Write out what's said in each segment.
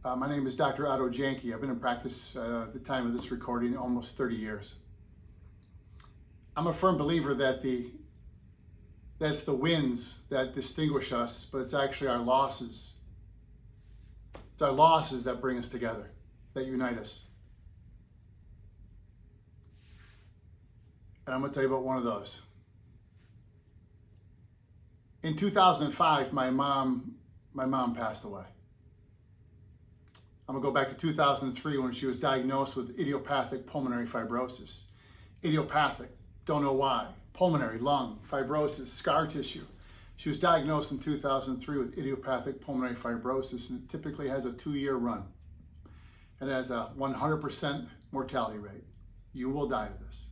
My name is Dr. Otto Janke. I've been in practice at the time of this recording almost 30 years. I'm a firm believer that it's the wins that distinguish us, but it's actually our losses. It's our losses that bring us together, that unite us. And I'm going to tell you about one of those. In 2005, my mom passed away. I'm going to go back to 2003 when she was diagnosed with idiopathic pulmonary fibrosis. Idiopathic, don't know why. Pulmonary, lung, fibrosis, scar tissue. She was diagnosed in 2003 with idiopathic pulmonary fibrosis, and it typically has a 2-year run. It has a 100% mortality rate. You will die of this.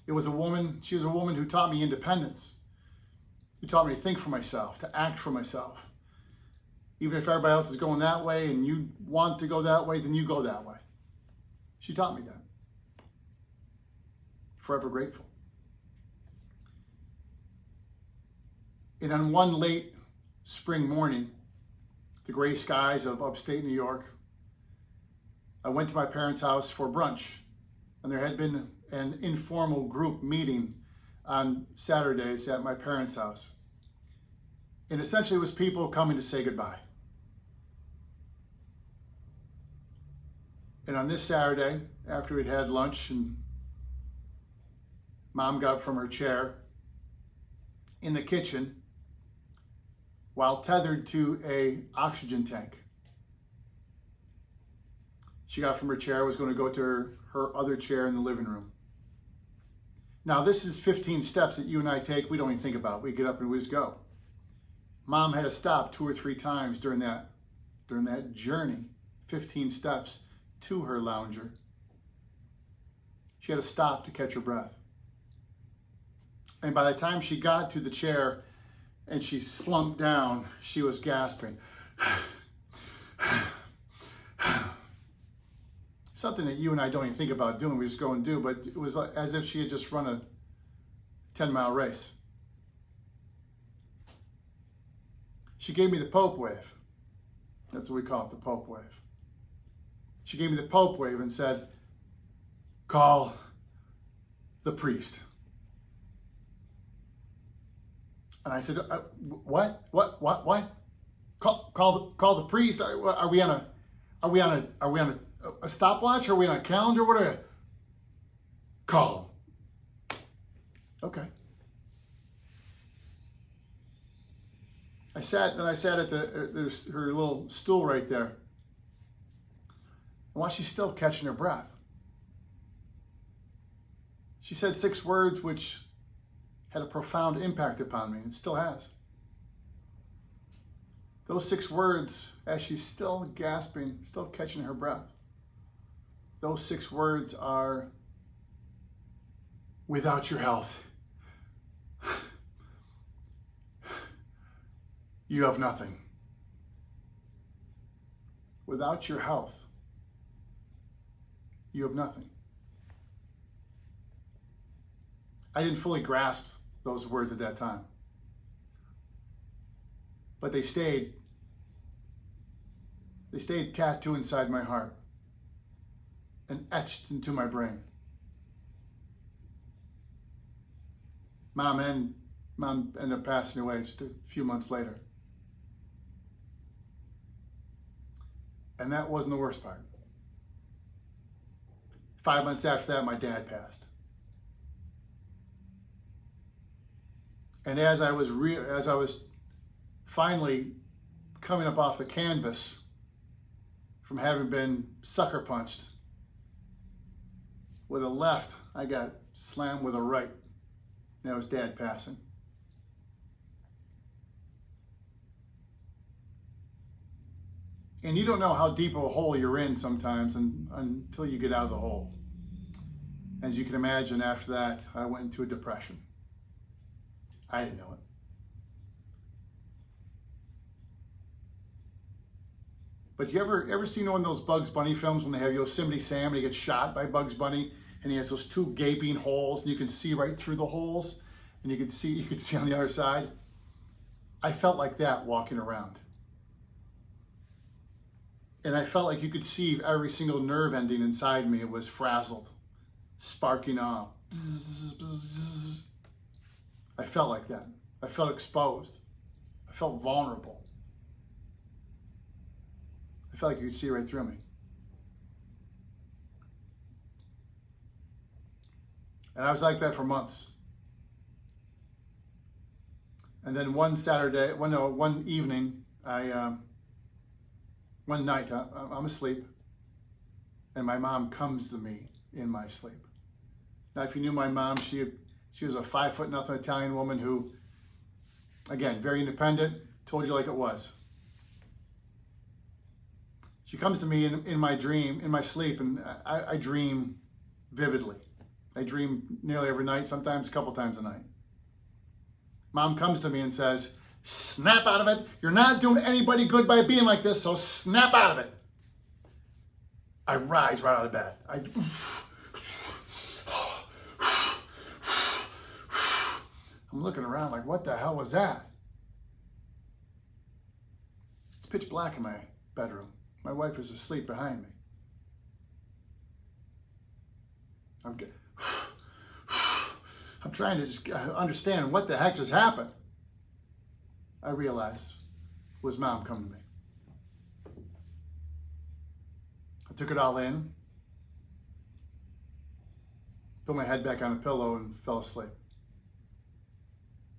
She was a woman who taught me independence, who taught me to think for myself, to act for myself. Even if everybody else is going that way and you want to go that way, then you go that way. She taught me that. Forever grateful. And on one late spring morning, the gray skies of upstate New York, I went to my parents' house for brunch. And there had been an informal group meeting on Saturdays at my parents' house. And essentially it was people coming to say goodbye. And on this Saturday, after we'd had lunch and Mom got up from her chair in the kitchen while tethered to an oxygen tank. She got from her chair, was going to go to her other chair in the living room. Now this is 15 steps that you and I take, we don't even think about. We get up and we just go. Mom had to stop 2 or 3 times during that journey, 15 steps to her lounger. She had to stop to catch her breath. And by the time she got to the chair and she slumped down, she was gasping. Something that you and I don't even think about doing, we just go and do, but it was like, as if she had just run a 10-mile race. She gave me the Pope wave. That's what we call it, the Pope wave. She gave me the Pope wave and said, "Call the priest." And I said, "What? Call the priest? Are we on a stopwatch? Are we on a calendar? What are we? Call him." Okay. I sat at there's her little stool right there. And while she's still catching her breath, she said 6 words which had a profound impact upon me, and still has. Those 6 words, as she's still gasping, still catching her breath, those 6 words are, "Without your health, you have nothing." Without your health, you have nothing. I didn't fully grasp those words at that time, but they stayed tattooed inside my heart and etched into my brain. Mom ended up passing away just a few months later. And that wasn't the worst part. 5 months after that, my dad passed. And as I was finally coming up off the canvas from having been sucker punched with a left, I got slammed with a right. That was Dad passing. And you don't know how deep of a hole you're in sometimes until you get out of the hole. As you can imagine, after that, I went into a depression. I didn't know it. But you ever seen one of those Bugs Bunny films when they have Yosemite Sam and he gets shot by Bugs Bunny and he has those 2 gaping holes and you can see right through the holes and you could see on the other side? I felt like that walking around. And I felt like you could see every single nerve ending inside me. It was frazzled, sparking off. Bzz, bzz. I felt like that. I felt exposed. I felt vulnerable. I felt like you could see right through me. And I was like that for months. And then one evening, one night, I'm asleep, and my mom comes to me in my sleep. Now, if you knew my mom, she was a 5'0" Italian woman who, again, very independent, told you like it was. She comes to me in my dream, in my sleep, and I dream vividly. I dream nearly every night, sometimes a couple times a night. Mom comes to me and says, snap out of it. You're not doing anybody good by being like this, so snap out of it. I rise right out of bed. I'm looking around like, what the hell was that? It's pitch black in my bedroom. My wife is asleep behind me. I'm trying to just understand what the heck just happened. I realized it was Mom coming to me. I took it all in, put my head back on the pillow, and fell asleep.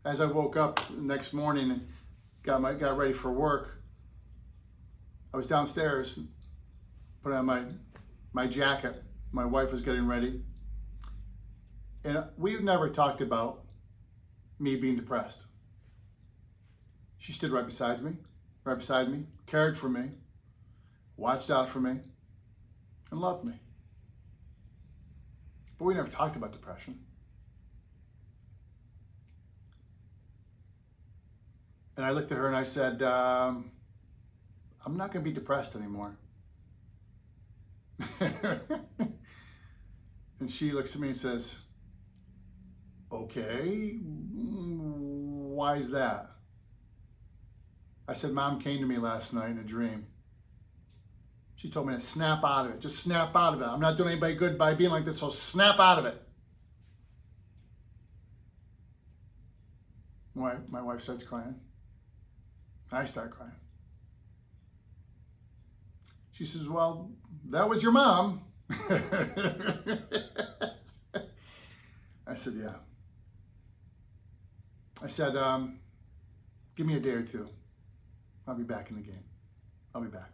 As I woke up the next morning and got ready for work, I was downstairs, put on my jacket. My wife was getting ready. And we've never talked about me being depressed. She stood right beside me, cared for me, watched out for me, and loved me. But we never talked about depression. And I looked at her and I said, I'm not going to be depressed anymore. And she looks at me and says, okay, why is that? I said, Mom came to me last night in a dream. She told me to snap out of it. Just snap out of it. I'm not doing anybody good by being like this, so snap out of it. My wife starts crying. I start crying. She says, well, that was your mom. I said, yeah. I said, give me a day or two. I'll be back in the game. I'll be back.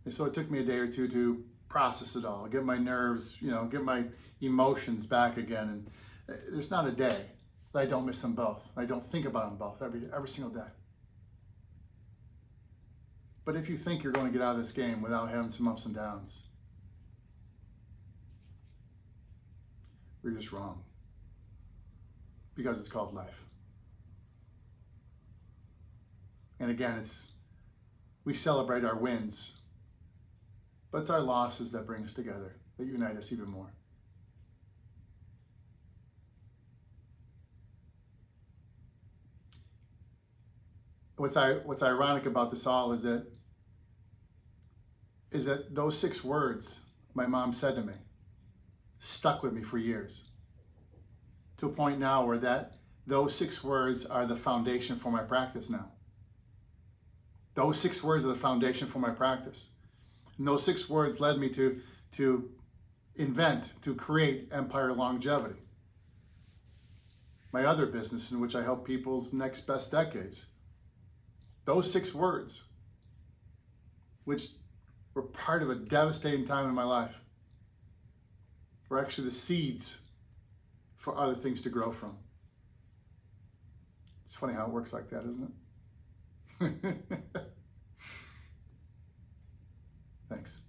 And so it took me a day or two to process it all, get my nerves, get my emotions back again. And there's not a day that I don't miss them both. I don't think about them both every single day. But if you think you're going to get out of this game without having some ups and downs, you're just wrong. Because it's called life. And again, we celebrate our wins, but it's our losses that bring us together, that unite us even more. What's ironic about this all is that those 6 words my mom said to me stuck with me for years, to a point now where those 6 words are the foundation for my practice now. Those 6 words are the foundation for my practice. And those 6 words led me to invent, to create Empire Longevity, my other business in which I help people's next best decades. Those 6 words, which were part of a devastating time in my life, were actually the seeds for other things to grow from. It's funny how it works like that, isn't it? Thanks.